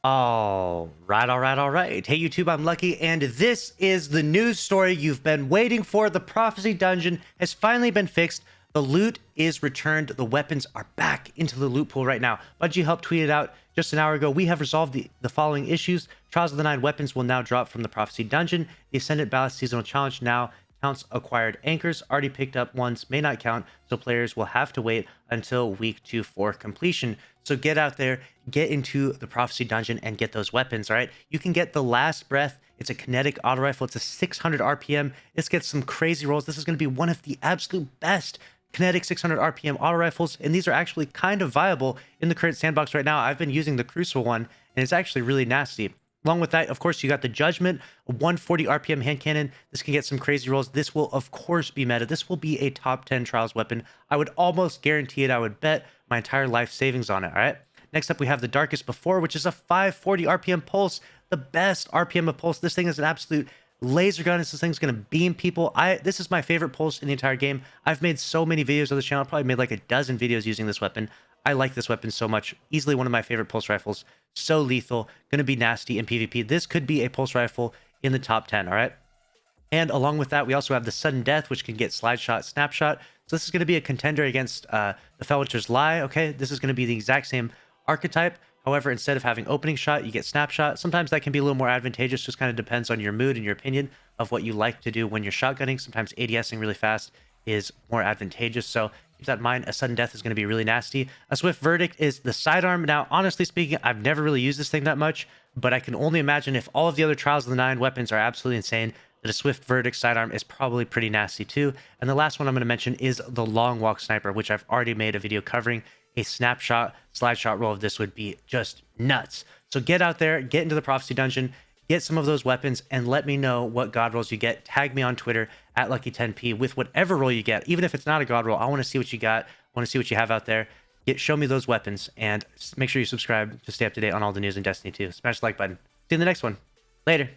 All right. Hey, YouTube, I'm Lucky, and this is the news story you've been waiting for. The Prophecy Dungeon has finally been fixed. The loot is returned. The weapons are back into the loot pool right now. Bungie helped tweet it out just an hour ago. We have resolved the following issues. Trials of the Nine weapons will now drop from the Prophecy Dungeon. The Ascendant Ballast Seasonal Challenge now counts acquired anchors. Already picked up ones may not count, so players will have to wait until week 2 for completion. So get out there, get into the Prophecy Dungeon, and get those weapons, all right? You can get the Last Breath. It's a kinetic auto rifle. It's a 600 RPM. This gets some crazy rolls. This is going to be one of the absolute best kinetic 600 RPM auto rifles, and these are actually kind of viable in the current sandbox right now. I've been using the Crucible one, and it's actually really nasty. Along with that, of course, you got the Judgment, a 140 RPM hand cannon. This can get some crazy rolls. This will, of course, be meta. This will be a top 10 trials weapon. I would almost guarantee it. I would bet my entire life savings on it, all right? Next up, we have the Darkest Before, which is a 540 RPM pulse, the best RPM of pulse. This thing is an absolute laser gun. This thing's going to beam people. This is my favorite pulse in the entire game. I've made so many videos on this channel. I've probably made like a dozen videos using this weapon. I like this weapon so much. Easily one of my favorite pulse rifles. So lethal. Going to be nasty in PvP. This could be a pulse rifle in the top 10, all right? And along with that, we also have the Sudden Death, which can get Slide Shot, Snapshot. So this is going to be a contender against the Felwinter's Lie, okay? This is going to be the exact same archetype. However, instead of having Opening Shot, you get Snapshot. Sometimes that can be a little more advantageous. Just kind of depends on your mood and your opinion of what you like to do when you're shotgunning. Sometimes ADSing really fast is more advantageous. So keep that in mind. A Sudden Death is going to be really nasty. A Swift Verdict is the sidearm. Now, honestly speaking, I've never really used this thing that much, but I can only imagine if all of the other Trials of the Nine weapons are absolutely insane, that a Swift Verdict sidearm is probably pretty nasty too. And the last one I'm going to mention is the Long Walk Sniper, which I've already made a video covering. A snapshot, slide shot roll of this would be just nuts. So get out there, get into the Prophecy Dungeon, get some of those weapons, and let me know what god rolls you get. Tag me on Twitter at Lucky10p with whatever roll you get. Even if it's not a god roll, I want to see what you got. I want to see what you have out there. Show me those weapons, and make sure you subscribe to stay up to date on all the news in Destiny 2. Smash the like button. See you in the next one. Later.